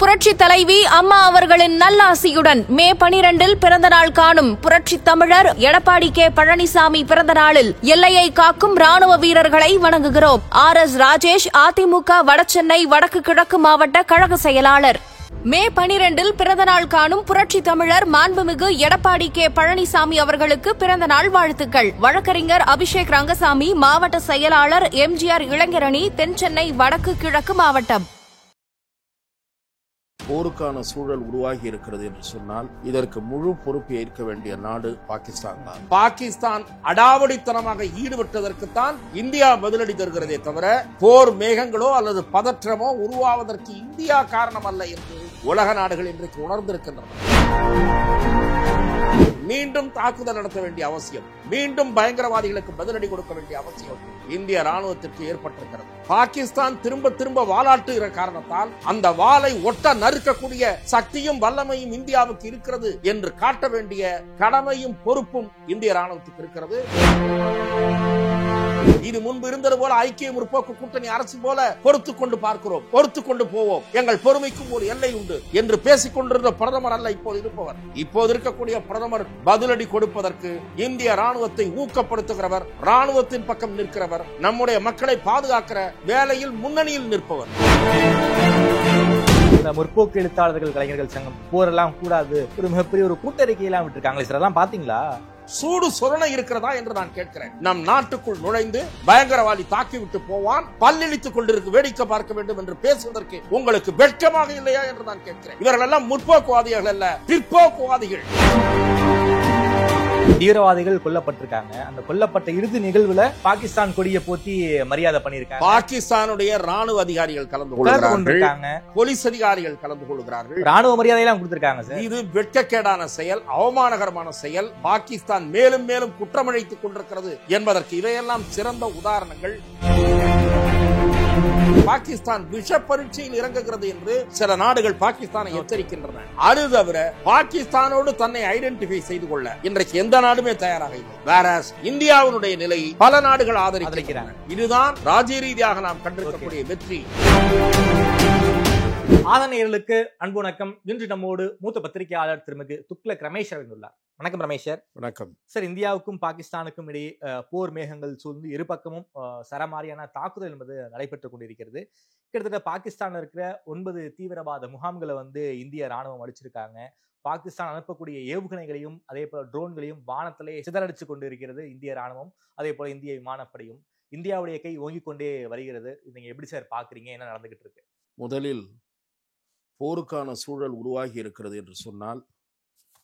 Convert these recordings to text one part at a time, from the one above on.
புரட்சி தலைவி அம்மா அவர்களின் நல்லாசியுடன் மே 12 பிறந்தநாள் காணும் புரட்சி தமிழர் எடப்பாடி கே பழனிசாமி பிறந்த நாளில் எல்லையை காக்கும் ராணுவ வீரர்களை வணங்குகிறோம். RS ராஜேஷ், அதிமுக வடசென்னை வடக்கு கிழக்கு மாவட்ட கழக செயலாளர். மே 12 பிறந்தநாள் காணும் புரட்சி தமிழர் மாண்புமிகு எடப்பாடி கே பழனிசாமி அவர்களுக்கு பிறந்தநாள் வாழ்த்துக்கள். வழக்கறிஞர் அபிஷேக் ரங்கசாமி, மாவட்ட செயலாளர், MGR இளைஞரணி, தென்சென்னை வடக்கு கிழக்கு மாவட்டம். போருக்கான சூழல் உருவாகி இருக்கிறது என்று சொன்னால் இதற்கு முழு பொறுப்பு ஏற்க வேண்டிய நாடு பாகிஸ்தான் தான். பாகிஸ்தான் அடாவடித்தனமாக ஈடுபட்டதற்குத்தான் இந்தியா பதிலடி தருகிறதே தவிர போர் மேகங்களோ அல்லது பதற்றமோ உருவாவதற்கு இந்தியா காரணம் அல்ல என்று உலக நாடுகள் இன்றைக்கு உணர்ந்திருக்கின்றன. மீண்டும் தாக்குதல் நடத்த வேண்டிய அவசியம், மீண்டும் பயங்கரவாதிகளுக்கு பதிலடி கொடுக்க வேண்டிய அவசியம் இந்திய ராணுவத்திற்கு ஏற்பட்டிருக்கிறது. பாகிஸ்தான் திரும்ப திரும்ப வாலாட்டுகிற காரணத்தால் அந்த வாளை ஒட்ட நறுக்கக்கூடிய சக்தியும் வல்லமையும் இந்தியாவுக்கு இருக்கிறது என்று காட்ட வேண்டிய கடமையும் பொறுப்பும் இந்திய ராணுவத்துக்கு இருக்கிறது. இது முன்பு இருந்தது போல ஐக்கிய முற்போக்கு கூட்டணி அரசு போல பொறுத்துக் கொண்டு பார்க்கிறோம், பொறுத்துக் கொண்டு போவோம், எங்கள் பொறுமைக்கும் ஒரு எல்லை உண்டு என்று பேசிக் கொண்டிருந்த பிரதமர் அல்ல இப்போது இருப்பவர். இப்போது இருக்கக்கூடிய பிரதமர் பதிலடி கொடுப்பதற்கு இந்திய ராணுவத்தை ஊக்கப்படுத்துகிறவர், ராணுவத்தின் பக்கம் நிற்கிறவர், நம்முடைய மக்களை பாதுகாக்கிற வேலையில் முன்னணியில் நிற்பவர். முற்போக்கு எழுத்தாளர்கள் கலைஞர்கள் சங்கம் போரெல்லாம் கூடாது ஒரு மிகப்பெரிய ஒரு கூட்டறிக்கையெல்லாம் விட்டுருக்காங்களே சார், அதெல்லாம் பாத்தீங்களா? சூடு சொரணை இருக்கிறதா என்று நான் கேட்கிறேன். நம் நாட்டுக்குள் நுழைந்து பயங்கரவாதி தாக்கிவிட்டு போவான், பல்லிழித்துக் கொண்டிருக்கு, வேடிக்கை பார்க்க வேண்டும் என்று பேசுவதற்கு உங்களுக்கு வெட்கமாக இல்லையா என்று நான் கேட்கிறேன். இவர்கள் எல்லாம் முற்போக்குவாதிகள் அல்ல, பிற்போக்குவாதிகள். தீவிரவாதிகள் கொல்லப்பட்டிருக்காங்க. அந்த கொல்லப்பட்ட இறுதி நிகழ்வுல பாகிஸ்தான் கொடியை போத்தி மரியாதை பண்ணிருக்காங்க. பாகிஸ்தானுடைய ராணுவ அதிகாரிகள் கலந்து கொள்கிறார்கள், போலீஸ் அதிகாரிகள் கலந்து கொள்கிறார்கள், ராணுவ மரியாதை எல்லாம் கொடுத்திருக்காங்க. இது வெட்கக்கேடான செயல், அவமானகரமான செயல். பாகிஸ்தான் மேலும் மேலும் குற்றமழைத்துக் கொண்டிருக்கிறது என்பதற்கு இவையெல்லாம் சிறந்த உதாரணங்கள். பாகிஸ்தான் விஷ பரீட்சையில் இறங்குகிறது என்று சில நாடுகள் பாகிஸ்தானை எச்சரிக்கின்றன. அது தவிர பாகிஸ்தானோடு தன்னை ஐடென்டிஃபை செய்து கொள்ள இன்றைக்கு எந்த நாடுமே தயாராக இல்லை. வேற இந்தியாவினுடைய நிலை பல நாடுகள் ஆதரிக்கிறாங்க. இதுதான் ராஜ்ய ரீதியாக நாம் கண்டிருக்கக்கூடிய வெற்றி. ஆதனையர்களுக்கு அன்பு வணக்கம். இன்று நம்மோடு மூத்த பத்திரிகையாளர் திருமிகு துக்ளக் ரமேஷ் உள்ளார். வணக்கம் ரமேஷ் சார். வணக்கம் சார். இந்தியாவுக்கும் பாகிஸ்தானுக்கும் இடையே போர் மேகங்கள் சூழ்ந்து இரு பக்கமும் சரமாரியான தாக்குதல் என்பது நடைபெற்றுக் கொண்டிருக்கிறது. கிட்டத்தட்ட பாகிஸ்தான்ல இருக்கிற 9 தீவிரவாத முகாம்களை இந்திய ராணுவம் அடிச்சிருக்காங்க. பாகிஸ்தான் அனுப்பக்கூடிய ஏவுகணைகளையும் அதே போல ட்ரோன்களையும் வானத்திலே சிதறடிச்சு கொண்டு இருக்கிறது இந்திய ராணுவம், அதே போல இந்திய விமானப்படையும். இந்தியாவுடைய கை ஓங்கிக் கொண்டே வருகிறது. நீங்க எப்படி சார் பாக்குறீங்க? என்ன நடந்துகிட்டு இருக்கு? முதலில் போருக்கான சூழல் உருவாகி இருக்கிறது என்று சொன்னால்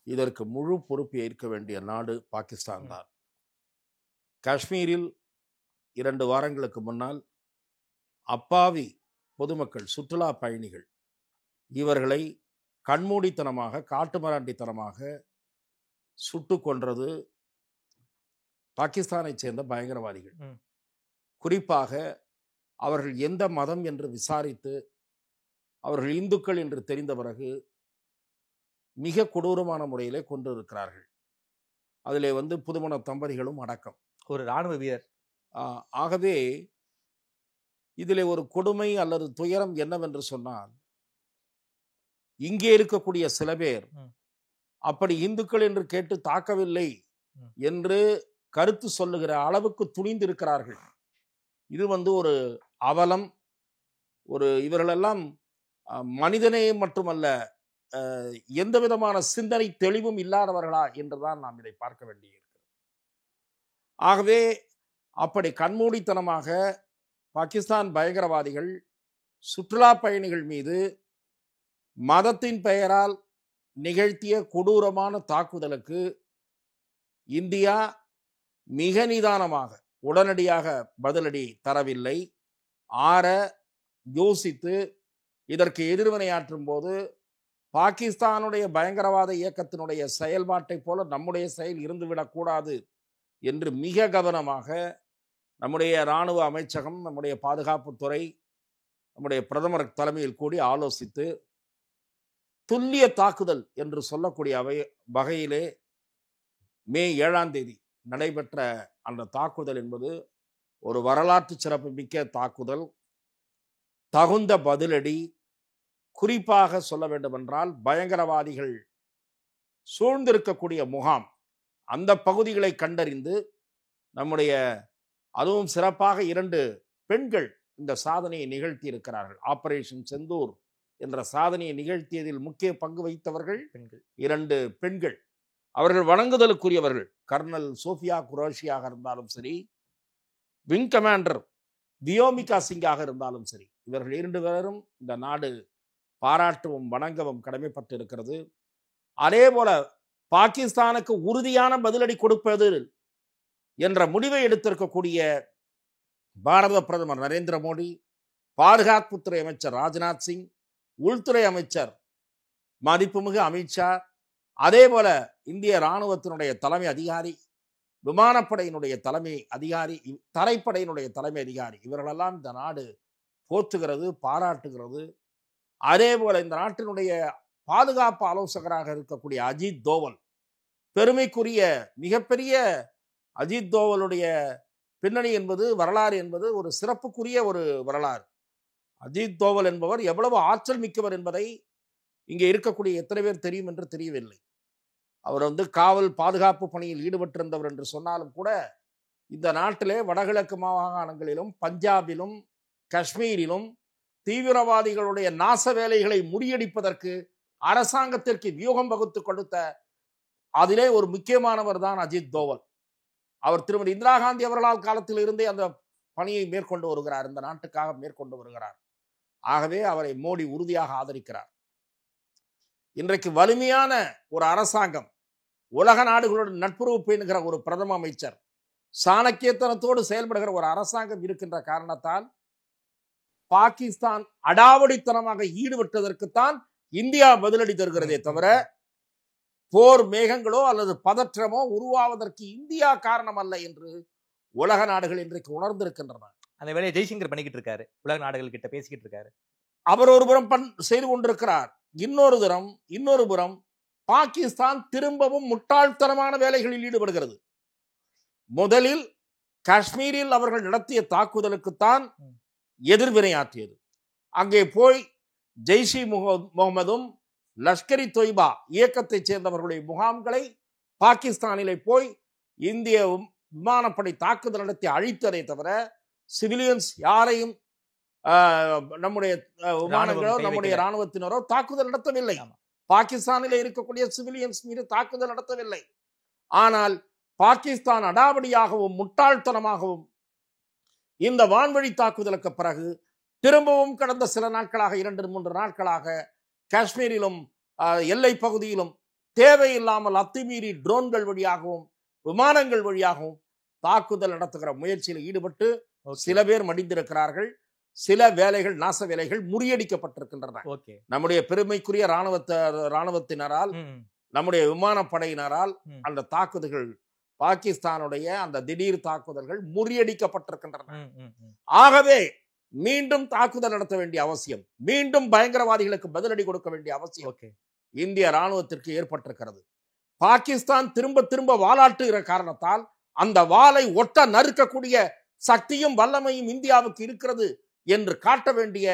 இதற்கு முழு பொறுப்பு ஏற்க வேண்டிய நாடு பாகிஸ்தான் தான். காஷ்மீரில் 2 வாரங்களுக்கு முன்னால் அப்பாவி பொதுமக்கள், சுற்றுலா பயணிகள், இவர்களை கண்மூடித்தனமாக காட்டுமராண்டித்தனமாக சுட்டு கொன்றது பாகிஸ்தானை சேர்ந்த பயங்கரவாதிகள். குறிப்பாக அவர்கள் எந்த மதம் என்று விசாரித்து அவர்கள் இந்துக்கள் என்று தெரிந்த பிறகு மிக கொடூரமான முறையிலே கொண்டிருக்கிறார்கள். அதிலே புதுமண தம்பதிகளும் அடக்கம், ஒரு ராணுவ வீரர். ஆகவே இதிலே ஒரு கொடுமை அல்லது துயரம் என்னவென்று சொன்னால், இங்கே இருக்கக்கூடிய சில பேர் அப்படி இந்துக்கள் என்று கேட்டு தாக்கவில்லை என்று கருத்து சொல்லுகிற அளவுக்கு துணிந்திருக்கிறார்கள். இது ஒரு அவலம். இவர்களெல்லாம் மனிதநேயம் மட்டுமல்ல, எந்த விதமான சிந்தனை தெளிவும் இல்லாதவர்களா என்றுதான் நாம் இதை பார்க்க வேண்டியிருக்கிறது. ஆகவே அப்படி கண்மூடித்தனமாக பாகிஸ்தான் பயங்கரவாதிகள் சுற்றுலா பயணிகள் மீது மதத்தின் பெயரால் நிகழ்த்திய கொடூரமான தாக்குதலுக்கு இந்தியா மிக நிதானமாக உடனடியாக பதிலடி தரவில்லை. ஆற யோசித்து இதற்கு எதிர்வினையாற்றும் போது பாகிஸ்தானுடைய பயங்கரவாத இயக்கத்தினுடைய செயல்பாட்டை போல நம்முடைய செயல் இருந்துவிடக்கூடாது என்று மிக கவனமாக நம்முடைய இராணுவ அமைச்சகம், நம்முடைய பாதுகாப்புத்துறை, நம்முடைய பிரதமர் தலைமையில் கூடி ஆலோசித்து துல்லிய தாக்குதல் என்று சொல்லக்கூடிய வகையிலே மே 7ஆம் தேதி நடைபெற்ற அந்த தாக்குதல் என்பது ஒரு வரலாற்று சிறப்பு மிக்க தாக்குதல். தகுந்த பதிலடி, குறிப்பாக சொல்ல வேண்டுமென்றால் பயங்கரவாதிகள் சூழ்ந்திருக்கக்கூடிய முகாம், அந்த பகுதிகளை கண்டறிந்து நம்முடைய அதுவும் சிறப்பாக 2 பெண்கள் இந்த சாதனையை நிகழ்த்தி இருக்கிறார்கள். ஆபரேஷன் செந்தூர் என்ற சாதனையை நிகழ்த்தியதில் முக்கிய பங்கு வகித்தவர்கள் 2 பெண்கள். அவர்கள் வணங்குதலுக்குரியவர்கள். கர்னல் சோஃபியா குரோஷியாக இருந்தாலும் சரி, விங் கமாண்டர் வியோமிகா சிங்காக இருந்தாலும் சரி, இவர்கள் 2 பேரும் இந்த நாடு பாராட்டவும் வணங்கவும் கடமைப்பட்டிருக்கிறது. அதே போல பாகிஸ்தானுக்கு உறுதியான பதிலடி கொடுப்பது என்ற முடிவை எடுத்திருக்கக்கூடிய பாரத பிரதமர் நரேந்திர மோடி, பாதுகாப்புத்துறை அமைச்சர் ராஜ்நாத் சிங், உள்துறை அமைச்சர் மதிப்புமிகு அமித்ஷா, அதே போல இந்திய இராணுவத்தினுடைய தலைமை அதிகாரி, விமானப்படையினுடைய தலைமை அதிகாரி, தரைப்படையினுடைய தலைமை அதிகாரி, இவர்களெல்லாம் இந்த நாடு போற்றுகிறது, பாராட்டுகிறது. அதே போல இந்த நாட்டினுடைய பாதுகாப்பு ஆலோசகராக இருக்கக்கூடிய அஜித் தோவல், பெருமைக்குரிய மிகப்பெரிய அஜித் தோவலுடைய பின்னணி என்பது, வரலாறு என்பது ஒரு சிறப்புக்குரிய ஒரு வரலாறு. அஜித் தோவல் என்பவர் எவ்வளவு ஆற்றல் மிக்கவர் என்பதை இங்கே இருக்கக்கூடிய எத்தனை பேர் தெரியும் என்று தெரியவில்லை. அவர் காவல் பாதுகாப்பு பணியில் ஈடுபட்டிருந்தவர் என்று சொன்னாலும் கூட, இந்த நாட்டிலே வடகிழக்கு மாகாணங்களிலும் பஞ்சாபிலும் காஷ்மீரிலும் தீவிரவாதிகளுடைய நாச வேலைகளை முறியடிப்பதற்கு அரசாங்கத்திற்கு வியூகம் வகுத்து கொடுத்த அதிலே ஒரு முக்கியமானவர் தான் அஜித் தோவல். அவர் திருமதி இந்திரா காந்தி அவர்களால் காலத்தில் இருந்தே அந்த பணியை மேற்கொண்டு வருகிறார், இந்த நாட்டுக்காக மேற்கொண்டு வருகிறார். ஆகவே அவரை மோடி உறுதியாக ஆதரிக்கிறார். இன்றைக்கு வலிமையான ஒரு அரசாங்கம், உலக நாடுகளுடன் நட்புறவு பேணுகிற ஒரு பிரதம அமைச்சர், சாணக்கியத்தனத்தோடு செயல்படுகிற ஒரு அரசாங்கம் இருக்கின்ற காரணத்தால் பாகிஸ்தான் அடாவடித்தனமாக ஈடுபட்டதற்குத்தான் இந்தியா பதிலடி தருகிறதே தவிர, போர் மேகங்களோ அல்லது பதற்றமோ உருவாவதற்கு இந்தியா காரணம் அல்ல என்று உலக நாடுகள் இன்றைக்கு உணர்ந்திருக்கின்றன. அந்த வேலையை ஜெய்சங்கர் பண்ணிக்கிட்டு இருக்காரு, உலக நாடுகள் கிட்ட பேசிக்கிட்டு இருக்காரு. அவர் ஒரு புறம் செய்து கொண்டிருக்கிறார். இன்னொரு புறம் பாகிஸ்தான் திரும்பவும் முட்டாள்தனமான வேலைகளில் ஈடுபடுகிறது. முதலில் காஷ்மீரில் அவர்கள் நடத்திய தாக்குதலுக்குத்தான் எதிர்வினையாற்றியது. அங்கே போய் ஜெய்ஷி முகமதும் லஷ்கரி தொய்பா இயக்கத்தைச் சேர்ந்தவர்களுடைய முகாம்களை பாகிஸ்தானிலே போய் இந்திய விமானப்படை தாக்குதல் நடத்தி அழித்ததை தவிர சிவிலியன்ஸ் யாரையும் நம்முடைய விமானங்களோ நம்முடைய இராணுவத்தினரோ தாக்குதல் நடத்தவில்லை. பாகிஸ்தானிலே இருக்கக்கூடிய சிவிலியன்ஸ் மீது தாக்குதல் நடத்தவில்லை. ஆனால் பாகிஸ்தான் அடாவடியாகவும் முட்டாள்தனமாகவும் இந்த வான்வழி தாக்குதலுக்கு பிறகு திரும்பவும் கடந்த சில நாட்களாக 2-3 நாட்களாக காஷ்மீரிலும் எல்லை பகுதியிலும் தேவையில்லாமல் அத்துமீறி ட்ரோன்கள் வழியாகவும் விமானங்கள் வழியாகவும் தாக்குதல் நடத்துகிற முயற்சியில் ஈடுபட்டு சில பேர் மடிந்திருக்கிறார்கள். சில வேலைகள், நாச வேலைகள் முறியடிக்கப்பட்டிருக்கின்றன. நம்முடைய பெருமைக்குரிய இராணுவத்தினரால், நம்முடைய விமானப்படையினரால் அந்த தாக்குதல்கள், பாகிஸ்தானுடைய அந்த திடீர் தாக்குதல்கள் முறியடிக்கப்பட்டிருக்கின்றன. ஆகவே மீண்டும் தாக்குதல் நடத்த வேண்டிய அவசியம், மீண்டும் பயங்கரவாதிகளுக்கு பதிலடி கொடுக்க வேண்டிய அவசியம் இந்திய இராணுவத்திற்கு ஏற்பட்டிருக்கிறது. பாகிஸ்தான் திரும்ப திரும்ப வாலாட்டுகிற காரணத்தால் அந்த வாளை ஒட்ட நறுக்கக்கூடிய சக்தியும் வல்லமையும் இந்தியாவுக்கு இருக்கிறது என்று காட்ட வேண்டிய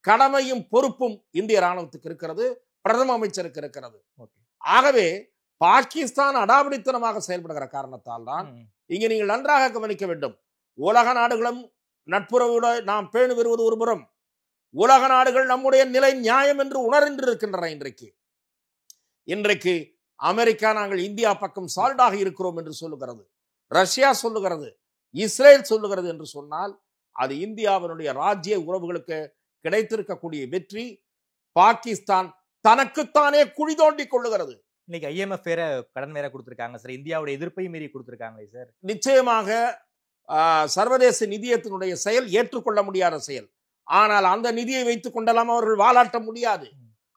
கடமையும் பொறுப்பும் இந்திய இராணுவத்துக்கு இருக்கிறது, பிரதம அமைச்சருக்கு இருக்கிறது. ஆகவே பாகிஸ்தான் அடாவடித்தனமாக செயல்படுகிற காரணத்தால் தான் இங்கே நீங்கள் நன்றாக கவனிக்க வேண்டும். உலக நாடுகளும் நட்புறவோடு நாம் பேணு வருவது ஒரு புறம், உலக நாடுகள் நம்முடைய நிலை நியாயம் என்று உணர்ந்திருக்கின்றன. இன்றைக்கு அமெரிக்கா நாங்கள் இந்தியா பக்கம் சால்டாக இருக்கிறோம் என்று சொல்லுகிறது, ரஷ்யா சொல்லுகிறது, இஸ்ரேல் சொல்லுகிறது என்று சொன்னால் அது இந்தியாவினுடைய ராஜ்ய உறவுகளுக்கு கிடைத்திருக்கக்கூடிய வெற்றி. பாகிஸ்தான் தனக்குத்தானே குழி தோண்டி கொள்ளுகிறது. இன்னைக்கு IMF வேற கடன் வேற கொடுத்திருக்காங்க சார், இந்தியாவுடைய எதிர்ப்பை மீறி கொடுத்திருக்காங்களே சார். நிச்சயமாக சர்வதேச நிதியத்தினுடைய செயல் ஏற்றுக்கொள்ள முடியாத செயல். ஆனால் அந்த நிதியை வைத்துக் கொண்டெல்லாம் அவர்கள் வாலாட்ட முடியாது.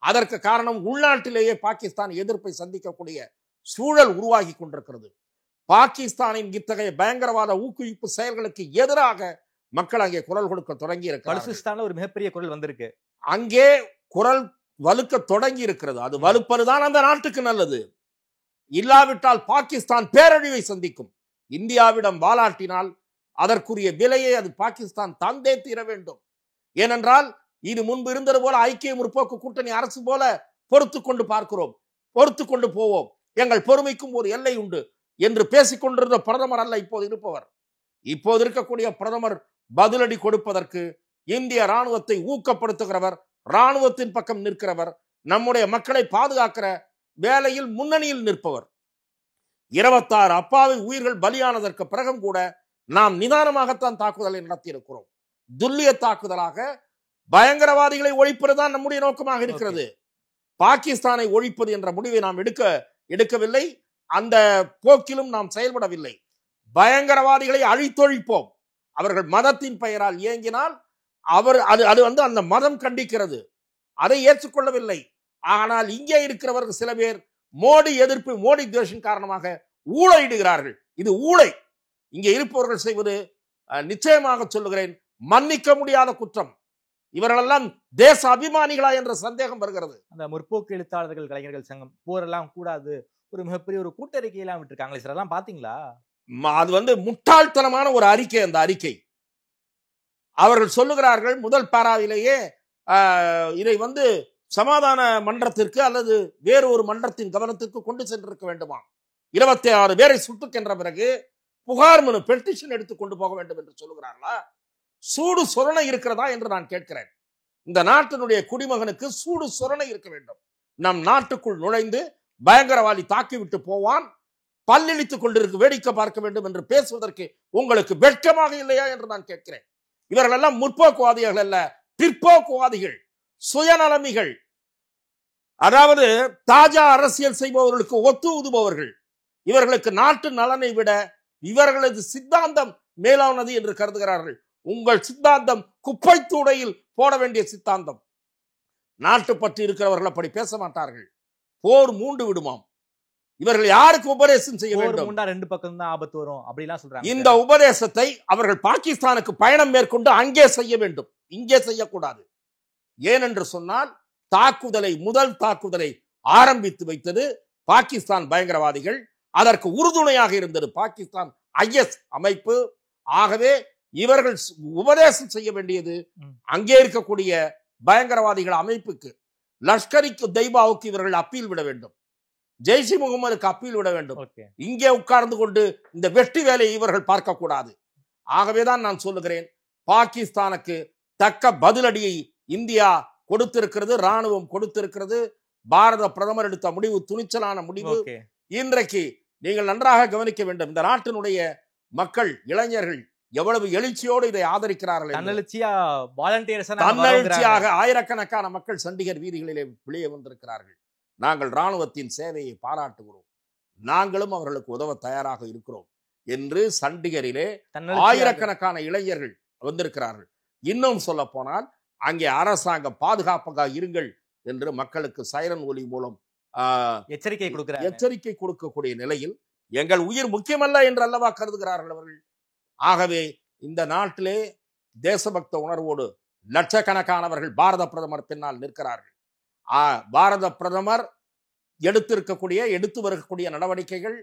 அதற்கு காரணம் உள்நாட்டிலேயே பாகிஸ்தான் எதிர்ப்பை சந்திக்கக்கூடிய சூழல் உருவாகி கொண்டிருக்கிறது. பாகிஸ்தானின் இத்தகைய பயங்கரவாத ஊக்குவிப்பு செயல்களுக்கு எதிராக மக்கள் அங்கே குரல் கொடுக்க தொடங்கி இருக்கிறார்கள். ஒரு மிகப்பெரிய குரல் வந்திருக்கு, அங்கே குரல் வலுக்க தொடங்கி இருக்கிறது. அது வலுப்பதுதான் அந்த நாட்டுக்கு நல்லது. இல்லாவிட்டால் பாகிஸ்தான் பேரழிவை சந்திக்கும். இந்தியாவிடம் வாலாட்டினால் அதற்குரிய விலையை அது பாகிஸ்தான் தந்தே தீர வேண்டும். ஏனென்றால் இது முன்பு இருந்தது போல ஐக்கிய முற்போக்கு கூட்டணி அரசு போல பொறுத்து கொண்டு பார்க்கிறோம், பொறுத்து கொண்டு போவோம், எங்கள் பொறுமைக்கும் ஒரு எல்லை உண்டு என்று பேசிக் கொண்டிருந்த பிரதமர் அல்ல இப்போது இருப்பவர். இப்போது இருக்கக்கூடிய பிரதமர் பதிலடி கொடுப்பதற்கு இந்திய ராணுவத்தை ஊக்கப்படுத்துகிறவர், ராணுவத்தின் பக்கம் நிற்கிறவர், நம்முடைய மக்களை பாதுகாக்கிற வேலையில் முன்னணியில் நிற்பவர். 26 அப்பாவி உயிர்கள் பலியானதற்கு பிறகும் கூட நாம் நிதானமாகத்தான் தாக்குதலை நடத்தி இருக்கிறோம். துல்லிய தாக்குதலாக பயங்கரவாதிகளை ஒழிப்பதுதான் நம்முடைய நோக்கமாக இருக்கிறது. பாகிஸ்தானை ஒழிப்பது என்ற முடிவை நாம் எடுக்கவில்லை. அந்த போக்கிலும் நாம் செயல்படவில்லை. பயங்கரவாதிகளை அழித்தொழிப்போம். அவர்கள் மதத்தின் பெயரால் இயங்கினால் அது அந்த மதம் கண்டிக்கிறது, அதை ஏற்றுக்கொள்ளவில்லை. ஆனால் இங்கே இருக்கிறவர்கள் சில பேர் மோடி எதிர்ப்பு, மோடி துவேஷம் காரணமாக ஊழையிடுகிறார்கள். இது ஊழை. இங்கே இருப்பவர்கள் செய்வது நிச்சயமாக சொல்லுகிறேன் மன்னிக்க முடியாத குற்றம். இவர்களெல்லாம் தேச அபிமானிகளா என்ற சந்தேகம் வருகிறது. அந்த முற்போக்கு எழுத்தாளர்கள் கலைஞர்கள் சங்கம் போரெல்லாம் கூடாது ஒரு மிகப்பெரிய ஒரு கூட்டறிக்கையெல்லாம் விட்டுருக்காங்களே சார், அதெல்லாம் பாத்தீங்களா? அது முட்டாள்தனமான ஒரு அறிக்கை. அந்த அறிக்கை அவர்கள் சொல்லுகிறார்கள் முதல் பாராவிலேயே இதை சமாதான மன்றத்திற்கு அல்லது வேறு ஒரு மன்றத்தின் கவனத்திற்கு கொண்டு சென்றிருக்க வேண்டுமா? 26 பேரை சுட்டுக்கென்ற பிறகு புகார் மனு பெட்டிஷன் எடுத்துக் கொண்டு போக வேண்டும் என்று சொல்லுகிறார்களா? சூடு சொரணை இருக்கிறதா என்று நான் கேட்கிறேன். இந்த நாட்டினுடைய குடிமகனுக்கு சூடு சொரணை இருக்க வேண்டும். நம் நாட்டுக்குள் நுழைந்து பயங்கரவாதி தாக்கிவிட்டு போவான், பல்லிழித்துக் கொண்டிருக்கு வேடிக்கை பார்க்க வேண்டும் என்று பேசுவதற்கு உங்களுக்கு வெட்கமாக இல்லையா என்று நான் கேட்கிறேன். இவர்கள் எல்லாம் முற்போக்குவாதிகள் அல்ல, பிற்போக்குவாதிகள், சுயநலமிகள். அதாவது தாஜா அரசியல் செய்பவர்களுக்கு ஒத்து ஊதுபவர்கள். இவர்களுக்கு நாட்டு நலனை விட இவர்களது சித்தாந்தம் மேலானது என்று கருதுகிறார்கள். உங்கள் சித்தாந்தம் குப்பை தூடையில் போட வேண்டிய சித்தாந்தம். நாட்டு பற்றி இருக்கிறவர்கள் அப்படி பேச மாட்டார்கள். போர் மூண்டு விடுமாம். இவர்கள் யாருக்கு உபதேசம் செய்ய வேண்டும்? 2 பக்கம் தான் ஆபத்து வரும் அப்படிலாம் சொல்றாங்க. இந்த உபதேசத்தை அவர்கள் பாகிஸ்தானுக்கு பயணம் மேற்கொண்டு அங்கே செய்ய வேண்டும், இங்கே செய்யக்கூடாது. ஏனென்று சொன்னால் முதல் தாக்குதலை ஆரம்பித்து வைத்தது பாகிஸ்தான் பயங்கரவாதிகள். அதற்கு உறுதுணையாக இருந்தது பாகிஸ்தான் IS அமைப்பு. ஆகவே இவர்கள் உபதேசம் செய்ய வேண்டியது அங்கே இருக்கக்கூடிய பயங்கரவாதிகள் அமைப்புக்கு. லஷ்கரிக்கு தெய்பாவுக்கு இவர்கள் அப்பீல் விட வேண்டும், ஜெய்ஷ் இ முகமதுக்கு அப்பீல் விட வேண்டும். இங்கே உட்கார்ந்து கொண்டு இந்த வெற்றி வேலையை இவர்கள் பார்க்க கூடாது. ஆகவேதான் நான் சொல்லுகிறேன், பாகிஸ்தானுக்கு தக்க பதிலடியை இந்தியா கொடுத்திருக்கிறது, ராணுவம் கொடுத்திருக்கிறது. பாரத பிரதமர் எடுத்த முடிவு துணிச்சலான முடிவு. இன்றைக்கு நீங்கள் நன்றாக கவனிக்க வேண்டும், இந்த நாட்டினுடைய மக்கள், இளைஞர்கள் எவ்வளவு எழுச்சியோடு இதை ஆதரிக்கிறார்கள். தன்னெழுச்சியாக ஆயிரக்கணக்கான மக்கள் சண்டிகர் வீதிகளிலே வெளியே வந்திருக்கிறார்கள். நாங்கள் ராணுவத்தின் சேவையை பாராட்டுகிறோம், நாங்களும் அவர்களுக்கு உதவ தயாராக இருக்கிறோம் என்று சண்டிகரிலே ஆயிரக்கணக்கான இளைஞர்கள் வந்திருக்கிறார்கள். இன்னும் சொல்ல போனால் அங்கே அரசாங்கம் பாதுகாப்பாக இருங்கள் என்று மக்களுக்கு சைரன் ஒலி மூலம் எச்சரிக்கை கொடுக்கக்கூடிய நிலையில் எங்கள் உயிர் முக்கியமல்ல என்று அல்லவா கருதுகிறார்கள் அவர்கள். ஆகவே இந்த நாட்டிலே தேசபக்த உணர்வோடு லட்சக்கணக்கானவர்கள் பாரத பிரதமர் பின்னால் நிற்கிறார்கள். பாரத பிரதமர் எடுத்து வரக்கூடிய நடவடிக்கைகள்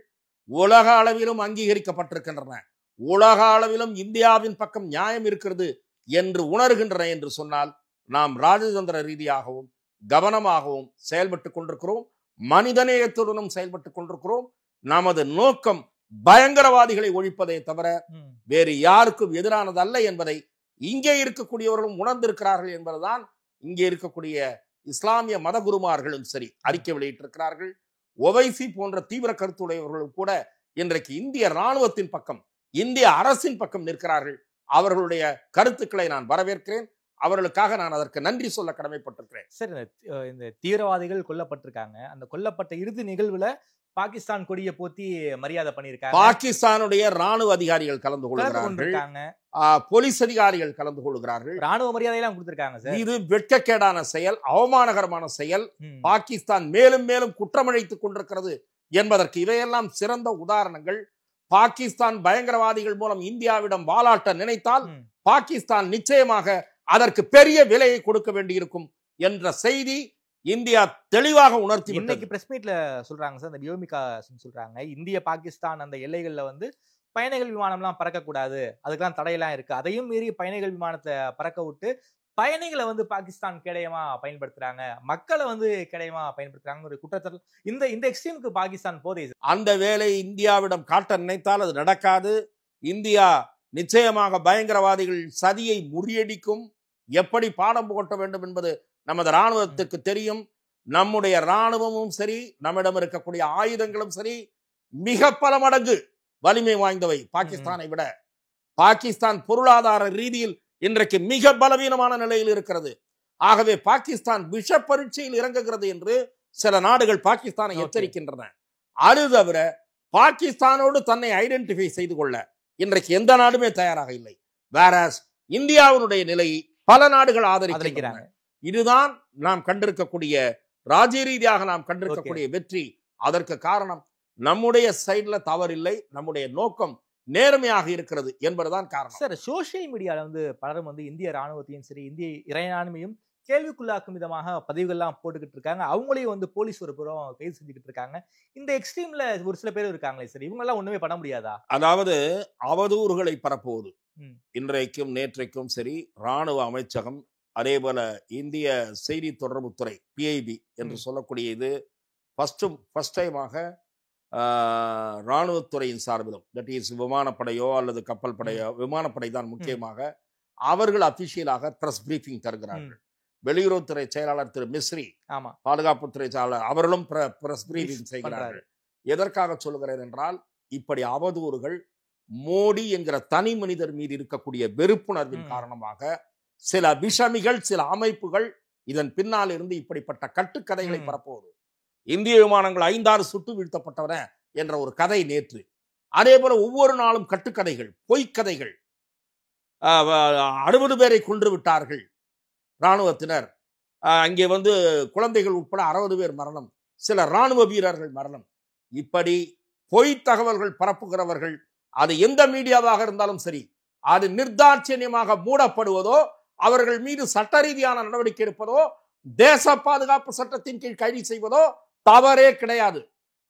உலக அளவிலும் அங்கீகரிக்கப்பட்டிருக்கின்றன. உலக அளவிலும் இந்தியாவின் பக்கம் நியாயம் இருக்கிறது என்று உணர்கின்றன என்று சொன்னால் நாம் ராஜதந்திர ரீதியாகவும் கவனமாகவும் செயல்பட்டுக் கொண்டிருக்கிறோம், மனிதநேயத்துடனும் செயல்பட்டுக் கொண்டிருக்கிறோம். நமது நோக்கம் பயங்கரவாதிகளை ஒழிப்பதை தவிர வேறு யாருக்கும் எதிரானது அல்ல என்பதை இங்கே இருக்கக்கூடியவர்களும் உணர்ந்திருக்கிறார்கள் என்பதுதான் இங்கே இருக்கக்கூடிய இஸ்லாமிய மத குருமார்களும் சரி அறிக்கை வெளியிட்டிருக்கிறார்கள். ஒவைசி போன்ற தீவிர கருத்துடையவர்களும் கூட இன்றைக்கு இந்திய ராணுவத்தின் பக்கம், இந்திய அரசின் பக்கம் நிற்கிறார்கள். அவர்களுடைய கருத்துக்களை நான் வரவேற்கிறேன். அவர்களுக்காக நான் அதற்கு நன்றி சொல்ல கடமைப்பட்டிருக்கிறேன். சரி, இந்த தீவிரவாதிகள் கொல்லப்பட்டிருக்காங்க. அந்த கொல்லப்பட்ட இறுதி நிகழ்வுல பாகிஸ்தான் கொடியை போத்தி மரியாதை பண்ணியிருக்காங்க. பாகிஸ்தானுடைய ராணுவ அதிகாரிகள் கலந்து கொள்கிறார்கள், போலீஸ் அதிகாரிகள் கலந்து கொள்கிறார்கள். ராணுவ மரியாதையெல்லாம் கொடுத்திருக்காங்க சார். இது வெட்கக்கேடான செயல், அவமானகரமான செயல். பாகிஸ்தான் மேலும் மேலும் குற்றமழைத்துக் கொண்டிருக்கிறது என்பதற்கு இவையெல்லாம் சிறந்த உதாரணங்கள். பாகிஸ்தான் பயங்கரவாதிகள் மூலம் இந்தியாவிடம் வாலாட்ட நினைத்தால் பாகிஸ்தான் நிச்சயமாக அதற்கு பெரிய விலையை கொடுக்க வேண்டியிருக்கும் என்ற செய்தி இந்தியா தெளிவாக உணர்த்தி. இன்னைக்கு பிரஸ் மீட்ல சொல்றாங்க சார், இந்த வியோமிகா சொல்றாங்க, இந்திய பாகிஸ்தான் அந்த எல்லைகள்ல பயணிகள் விமானம்லாம் பறக்கக்கூடாது, அதுக்கெல்லாம் தடையெல்லாம் இருக்கு, அதையும் மீறி பயணிகள் விமானத்தை பறக்க விட்டு பயணிகளை வந்து பாகிஸ்தான் கேடயமா பயன்படுத்துறாங்க, மக்களை வந்து கேடயமா பயன்படுத்துறாங்க ஒரு குற்றச்சாட்டு இந்த எக்ஸ்ட்ரீமுக்கு பாகிஸ்தான் போதே. அந்த வேலை இந்தியாவிடம் காட்ட நினைத்தால் அது நடக்காது. இந்தியா நிச்சயமாக பயங்கரவாதிகள் சதியை முறியடிக்கும். எப்படி பாடம் புகட்ட வேண்டும் என்பது நமது ராணுவத்துக்கு தெரியும். நம்முடைய ராணுவமும் சரி, நம்மிடம் இருக்கக்கூடிய ஆயுதங்களும் சரி, மிக பல மடங்கு வலிமை வாய்ந்தவை பாகிஸ்தானை விட. பாகிஸ்தான் பொருளாதார ரீதியில் இன்றைக்கு மிக பலவீனமான நிலையில் இருக்கிறது. ஆகவே பாகிஸ்தான் விஷ பரீட்சையில் இறங்குகிறது என்று சில நாடுகள் பாகிஸ்தானை எச்சரிக்கின்றன. அது தவிர பாகிஸ்தானோடு தன்னை ஐடென்டிஃபை செய்து கொள்ள இன்றைக்கு எந்த நாடுமே தயாராக இல்லை. வேறஸ் இந்தியாவினுடைய நிலையை பல நாடுகள் ஆதரிக்கிறாங்க. இதுதான் நாம் கண்டிருக்கக்கூடிய ராஜ்ய ரீதியாக நாம் கண்டிருக்கக்கூடிய வெற்றி. அதற்கு காரணம் நம்முடைய சைடுல தவறில்லை, நம்முடைய நோக்கம் நேர்மையாக இருக்கிறது என்பதுதான் காரணம். சார், சோசியல் மீடியால வந்து பலரும் வந்து இந்திய ராணுவத்தையும் சரி இந்திய இறையாண்மையும் கேள்விக்குள்ளாக்கும் விதமாக பதிவுகள்லாம் போட்டுக்கிட்டு இருக்காங்க. அவங்களையும் வந்து போலீஸ் ஒரு புறம் கைது செஞ்சுக்கிட்டு இருக்காங்க. இந்த எக்ஸ்ட்ரீம்ல ஒரு சில பேர் இருக்காங்களே சார், இவங்க எல்லாம் ஒண்ணுமே பண்ண முடியாதா? அதாவது அவதூறுகளை பரப்புவது இன்றைக்கும் நேற்றைக்கும் சரி, ராணுவ அமைச்சகம் அதே போல இந்திய செய்தி தொடர்புத்துறை PIB என்று சொல்லக்கூடிய இது ஃபர்ஸ்ட் டைமாக ராணுவத்துறையின் சார்பிலும், தட் இஸ் விமானப்படையோ அல்லது கப்பல் படையோ, விமானப்படை தான் முக்கியமாக, அவர்கள் அபிஷியலாக பிரஸ் பிரீஃபிங் தருகிறார்கள். வெளியுறவுத்துறை செயலாளர் திரு மிஸ்ரி, பாதுகாப்புத்துறை செயலாளர் அவர்களும் பிரஸ் பிரீஃபிங் செய்கிறார்கள். எதற்காக சொல்லுகிறேன் என்றால், இப்படி அவதூறுகள் மோடி என்கிற தனி மனிதர் மீது இருக்கக்கூடிய வெறுப்புணர்வின் காரணமாக சில விஷமிகள், சில அமைப்புகள் இதன் பின்னால் இருந்து இப்படிப்பட்ட கட்டுக்கதைகளை பரப்புவது. இந்திய விமானங்கள் 5-6 சுட்டு வீழ்த்தப்பட்டவன என்ற ஒரு கதை நேற்று. அதே போல ஒவ்வொரு நாளும் கட்டுக்கதைகள், பொய்க்கதைகள். 60 பேரை கொன்று விட்டார்கள் இராணுவத்தினர், அங்கே வந்து குழந்தைகள் உட்பட 60 பேர் மரணம், சில இராணுவ வீரர்கள் மரணம். இப்படி பொய் தகவல்கள் பரப்புகிறவர்கள், அது எந்த மீடியாவாக இருந்தாலும் சரி, அது நிர்தாட்சியமாக மூடப்படுவதோ, அவர்கள் மீது சட்ட ரீதியான நடவடிக்கை எடுப்பதோ, தேச பாதுகாப்பு சட்டத்தின் கீழ் கைது செய்வதோ தவறே கிடையாது.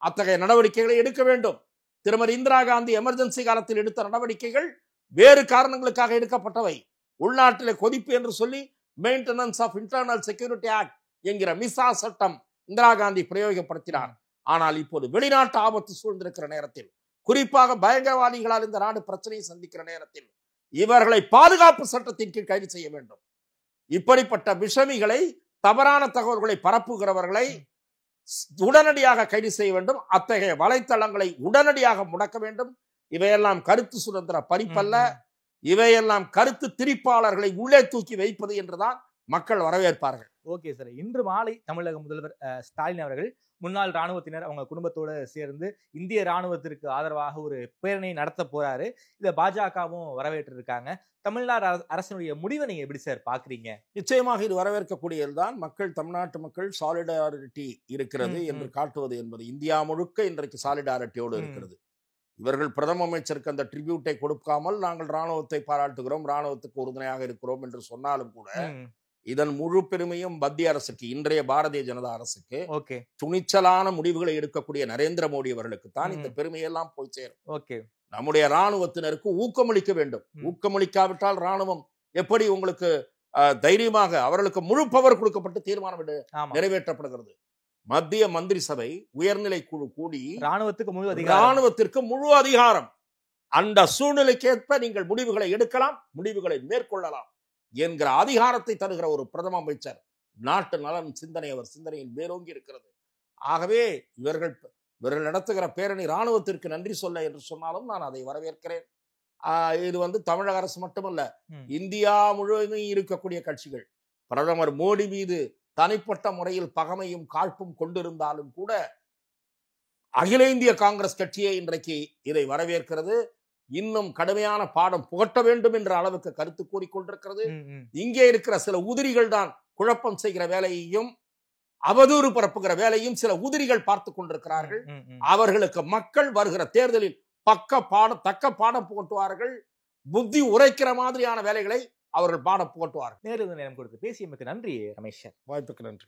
அத்தகைய நடவடிக்கைகளை எடுக்க வேண்டும். திருமதி இந்திரா காந்தி எமர்ஜென்சி காலத்தில் எடுத்த நடவடிக்கைகள் வேறு காரணங்களுக்காக எடுக்கப்பட்டவை. உள்நாட்டிலே கொதிப்பு என்று சொல்லி maintenance of internal security act என்கிற மிசா சட்டம் இந்திரா காந்தி பிரயோகப்படுத்தினார். ஆனால் இப்போது வெளிநாட்டு ஆபத்து சூழ்ந்திருக்கிற நேரத்தில், குறிப்பாக பயங்கரவாதிகளால் இந்த நாடு பிரச்சனையை சந்திக்கிற நேரத்தில், இவர்களை பாதுகாப்பு சட்டத்தின் கீழ் கைது செய்ய வேண்டும். இப்படிப்பட்ட விஷமிகளை, தவறான தகவல்களை பரப்புகிறவர்களை உடனடியாக கைது செய்ய வேண்டும். அத்தகைய வலைத்தளங்களை உடனடியாக முடக்க வேண்டும். இவையெல்லாம் கருத்து சுதந்திர பறிப்பல்ல, இவையெல்லாம் கருத்து திரிப்பாளர்களை உள்ளே தூக்கி வைப்பது என்றுதான் மக்கள் வரவேற்பார்கள். ஓகே சார், இன்று மாலை தமிழக முதல்வர் ஸ்டாலின் அவர்கள் முன்னாள் ராணுவத்தினர் அவங்க குடும்பத்தோடு சேர்ந்து இந்திய ராணுவத்திற்கு ஆதரவாக ஒரு பேரணி நடத்த போறாரு. இதை பாஜகவும் வரவேற்று இருக்காங்க. தமிழ்நாடு அரசினுடைய முடிவை நீங்க எப்படி சார் பாக்குறீங்க? நிச்சயமாக இது வரவேற்கக்கூடியதுதான். மக்கள், தமிழ்நாட்டு மக்கள் சாலிடாரிட்டி இருக்கிறது என்று காட்டுவது என்பது. இந்தியா முழுக்க இன்றைக்கு சாலிடாரிட்டியோடு இருக்கிறது. இவர்கள் பிரதம அமைச்சருக்கு அந்த ட்ரிபியூட்டை கொடுக்காமல் நாங்கள் ராணுவத்தை பாராட்டுகிறோம், ராணுவத்துக்கு உறுதுணையாக இருக்கிறோம் என்று சொன்னாலும் கூட, இதன் முழு பெருமையும் மத்திய அரசுக்கு, இன்றைய பாரதிய ஜனதா அரசுக்கு, துணிச்சலான முடிவுகளை எடுக்கக்கூடிய நரேந்திர மோடி அவர்களுக்கு தான் இந்த பெருமையெல்லாம் போய் சேரும். நம்முடைய ராணுவத்தினருக்கு ஊக்கமளிக்க வேண்டும். ஊக்கமளிக்காவிட்டால் ராணுவம் எப்படி உங்களுக்கு தைரியமாக, அவர்களுக்கு முழு பவர் கொடுக்கப்பட்டு தீர்மானம் நிறைவேற்றப்படுகிறது. மத்திய மந்திரி சபை உயர்நிலை குழு கூடி ராணுவத்திற்கு முழு அதிகாரம், அந்த சூழ்நிலைக்கேற்ப நீங்கள் முடிவுகளை எடுக்கலாம், முடிவுகளை மேற்கொள்ளலாம் என்கிற அதிகாரத்தை தருகிற ஒரு பிரதம அமைச்சர். நாட்டு நலன் சிந்தனை அவர் சிந்தனையில் வேரோங்கி இருக்கிறது. ஆகவே இவர்கள் நடத்துகிற பேரணி ராணுவத்திற்கு நன்றி சொல்ல என்று சொன்னாலும் நான் அதை வரவேற்கிறேன். இது வந்து தமிழக அரசு மட்டுமல்ல, இந்தியா முழுவதும் இருக்கக்கூடிய கட்சிகள் பிரதமர் மோடி மீது தனிப்பட்ட முறையில் பகைமையும் காழ்ப்பும் கொண்டிருந்தாலும் கூட அகில இந்திய காங்கிரஸ் கட்சியே இன்றைக்கு இதை வரவேற்கிறது. இன்னும் கடுமையான பாடம் புகட்ட வேண்டும் என்ற அளவுக்கு கருத்து கூறிக்கொண்டிருக்கிறது. இங்கே இருக்கிற சில உதிரிகள் தான் குழப்பம் செய்கிற வேலையையும் அவதூறு பரப்புகிற வேலையும் சில உதிரிகள் பார்த்து கொண்டிருக்கிறார்கள். அவர்களுக்கு மக்கள் வருகிற தேர்தலில் தக்க பாடம் புகட்டுவார்கள். புத்தி உரைக்கிற மாதிரியான வேலைகளை அவர்கள் பாடம் புகட்டுவார்கள். நேரம் கொடுத்து பேசியமைக்கு நன்றி ரமேஷ். வாய்ப்புக்கு நன்றி.